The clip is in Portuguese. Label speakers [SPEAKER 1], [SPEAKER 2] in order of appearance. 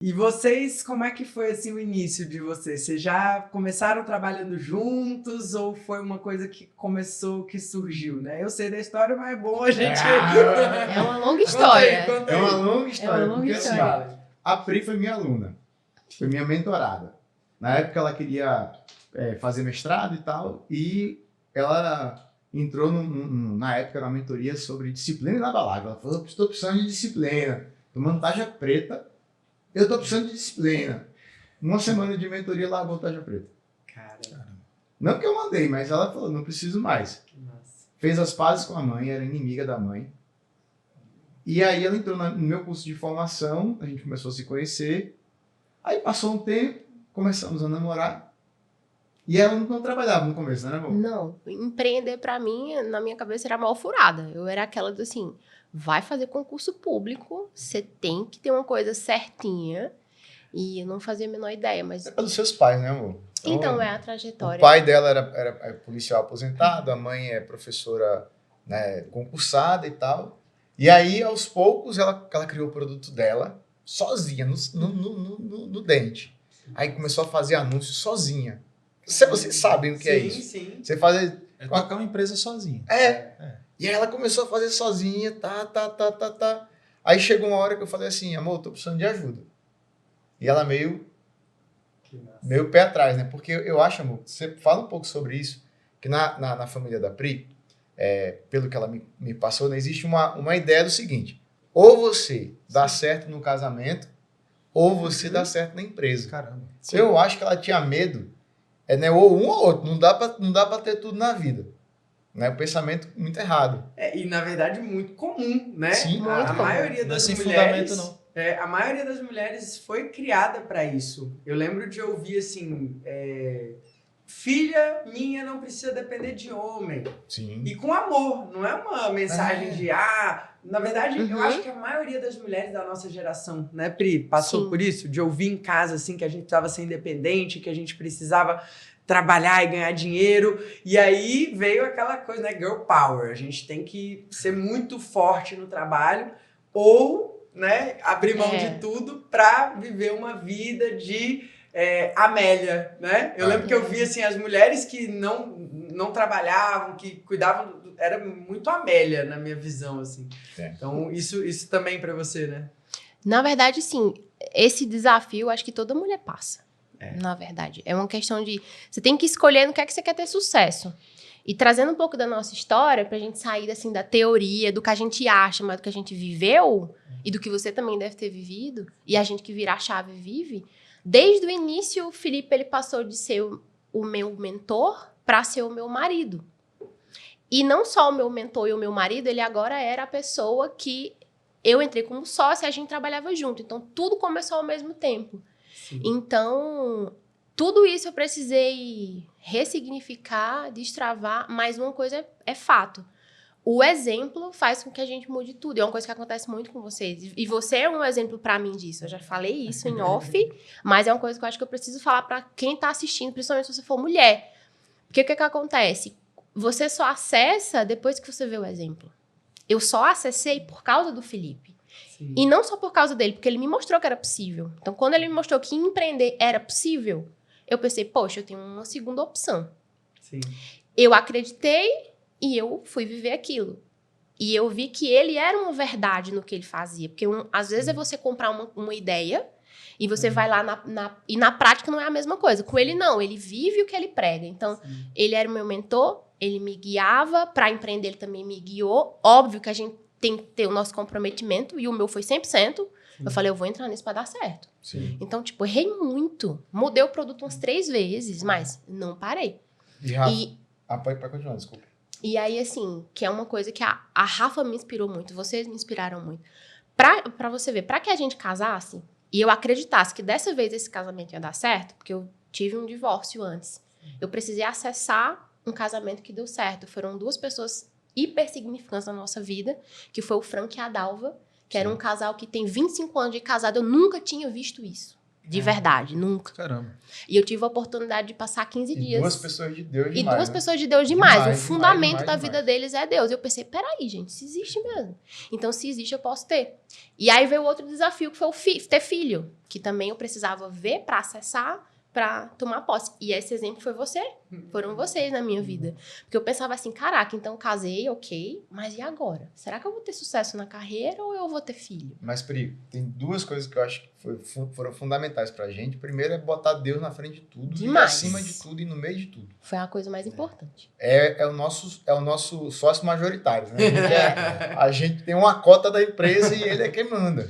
[SPEAKER 1] E vocês, como é que foi assim o início de vocês? Vocês já começaram trabalhando juntos ou foi uma coisa que começou, que surgiu, né? Eu sei da história, mas é bom a gente...
[SPEAKER 2] É uma longa história.
[SPEAKER 1] Conta
[SPEAKER 3] É
[SPEAKER 1] aí.
[SPEAKER 3] uma longa história,
[SPEAKER 2] É uma longa
[SPEAKER 3] porque assim,
[SPEAKER 2] história.
[SPEAKER 3] ó, a Pri foi minha aluna, foi minha mentorada. Na época ela queria fazer mestrado e tal, e ela entrou na época numa mentoria sobre disciplina inabalável. Ela falou, estou precisando de disciplina, tomando tarja preta, eu estou precisando de disciplina. Uma semana de mentoria largou tarja preta.
[SPEAKER 1] Cara,
[SPEAKER 3] Não que eu mandei, mas ela falou, não preciso mais.
[SPEAKER 1] que massa.
[SPEAKER 3] Fez as pazes com a mãe, era inimiga da mãe. E aí ela entrou no meu curso de formação, a gente começou a se conhecer. Aí passou um tempo, começamos a namorar. E ela não trabalhava no começo, né, amor?
[SPEAKER 2] Não, empreender pra mim, na minha cabeça, era mal furada. Eu era aquela do assim, vai fazer concurso público, você tem que ter uma coisa certinha. E eu não fazia a menor ideia, mas...
[SPEAKER 3] É dos seus pais, né, amor?
[SPEAKER 2] Então, é a
[SPEAKER 3] O
[SPEAKER 2] trajetória.
[SPEAKER 3] pai dela era policial aposentado, a mãe é professora, né, concursada e tal. E aí, aos poucos, ela criou o produto dela sozinha, no dente. Aí começou a fazer anúncios sozinha. Vocês sabem o que é isso.
[SPEAKER 1] Sim.
[SPEAKER 3] Você faz...
[SPEAKER 4] É tocar uma empresa sozinho.
[SPEAKER 3] E aí ela começou a fazer sozinha, tá. Aí chegou uma hora que eu falei assim, amor, eu tô precisando de ajuda. E ela meio pé atrás, né? Porque eu acho, amor, você fala um pouco sobre isso, que na família da Pri, pelo que ela me passou, né, existe uma ideia do seguinte, ou você dá certo no casamento, ou você dá certo na empresa.
[SPEAKER 4] Caramba.
[SPEAKER 2] Sim.
[SPEAKER 3] Eu acho que ela tinha medo, né, ou um ou outro, não dá pra ter tudo na vida. Né? O pensamento muito errado.
[SPEAKER 1] E na verdade muito comum, né?
[SPEAKER 3] Sim,
[SPEAKER 2] muito
[SPEAKER 1] a
[SPEAKER 2] comum.
[SPEAKER 1] maioria
[SPEAKER 4] Não é
[SPEAKER 1] das
[SPEAKER 4] sem
[SPEAKER 1] mulheres...
[SPEAKER 4] fundamento, não.
[SPEAKER 1] A maioria das mulheres foi criada para isso. Eu lembro de ouvir assim... filha minha não precisa depender de homem.
[SPEAKER 3] Sim.
[SPEAKER 1] E com amor, não é uma mensagem de na verdade, eu acho que a maioria das mulheres da nossa geração, né, Pri, passou
[SPEAKER 2] Sim.
[SPEAKER 1] por isso, de ouvir em casa assim que a gente precisava ser independente, que a gente precisava trabalhar e ganhar dinheiro. E aí veio aquela coisa, né, girl power. A gente tem que ser muito forte no trabalho ou, né, abrir mão de tudo para viver uma vida de Amélia, né? Eu lembro que eu vi assim as mulheres que não trabalhavam, que cuidavam, era muito Amélia na minha visão assim. Então isso também para você, né?
[SPEAKER 2] Na verdade, sim. Esse desafio, acho que toda mulher passa. Na verdade. É uma questão de... Você tem que escolher no que é que você quer ter sucesso. E trazendo um pouco da nossa história, pra gente sair assim, da teoria, do que a gente acha, mas do que a gente viveu, e do que você também deve ter vivido, e a gente que vira a chave vive... Desde o início, o Felipe ele passou de ser o meu mentor para ser o meu marido. E não só o meu mentor e o meu marido, ele agora era a pessoa que eu entrei como sócia e a gente trabalhava junto. Então, tudo começou ao mesmo tempo.
[SPEAKER 1] Sim.
[SPEAKER 2] Então, tudo isso eu precisei ressignificar, destravar, mas uma coisa é fato. O exemplo faz com que a gente mude tudo. E é uma coisa que acontece muito com vocês. E você é um exemplo pra mim disso. Eu já falei isso em off, mas é uma coisa que eu acho que eu preciso falar pra quem tá assistindo, principalmente se você for mulher. Porque o que acontece? Você só acessa depois que você vê o exemplo. Eu só acessei por causa do Felipe.
[SPEAKER 1] Sim.
[SPEAKER 2] E não só por causa dele, porque ele me mostrou que era possível. Então, quando ele me mostrou que empreender era possível, eu pensei, poxa, eu tenho uma segunda opção.
[SPEAKER 1] Sim.
[SPEAKER 2] Eu acreditei e eu fui viver aquilo. E eu vi que ele era uma verdade no que ele fazia. Porque às vezes é você comprar uma ideia e você vai lá e na prática não é a mesma coisa. Com ele não, ele vive o que ele prega. Então, ele era o meu mentor, ele me guiava. Para empreender, ele também me guiou. Óbvio que a gente tem que ter o nosso comprometimento e o meu foi 100%. Eu falei, eu vou entrar nisso para dar certo.
[SPEAKER 3] Sim.
[SPEAKER 2] Então, tipo, errei muito. Mudei o produto umas 3 vezes, mas não parei.
[SPEAKER 3] E Rafa, pode continuar, desculpa.
[SPEAKER 2] E aí, assim, que é uma coisa que a Rafa me inspirou muito, vocês me inspiraram muito. Pra você ver, pra que a gente casasse e eu acreditasse que dessa vez esse casamento ia dar certo, porque eu tive um divórcio antes, eu precisei acessar um casamento que deu certo. Foram 2 pessoas hiper significantes na nossa vida, que foi o Frank e a Dalva, que era um casal que tem 25 anos de casado, eu nunca tinha visto isso. De verdade, nunca.
[SPEAKER 4] Caramba.
[SPEAKER 2] E eu tive a oportunidade de passar 15
[SPEAKER 3] E
[SPEAKER 2] dias.
[SPEAKER 3] duas pessoas de Deus
[SPEAKER 2] E
[SPEAKER 3] demais,
[SPEAKER 2] duas
[SPEAKER 3] né?
[SPEAKER 2] pessoas de Deus demais.
[SPEAKER 3] Demais,
[SPEAKER 2] O fundamento
[SPEAKER 3] demais,
[SPEAKER 2] da
[SPEAKER 3] demais.
[SPEAKER 2] vida deles é Deus. E eu pensei, peraí, gente, se existe mesmo. Então, se existe, eu posso ter. E aí veio outro desafio, que foi ter filho. Que também eu precisava ver para acessar, para tomar posse. E esse exemplo foi você. Foram vocês na minha vida. Porque eu pensava assim, caraca, então casei, ok, mas e agora? Será que eu vou ter sucesso na carreira ou eu vou ter filho?
[SPEAKER 3] Mas, Pri, tem duas coisas que eu acho que foram fundamentais pra gente. Primeiro é botar Deus na frente de tudo,
[SPEAKER 2] Demais.
[SPEAKER 3] e acima de tudo e no meio de tudo.
[SPEAKER 2] Foi a coisa mais importante.
[SPEAKER 3] É o nosso sócio majoritário, né? A gente tem uma cota da empresa e ele é quem manda.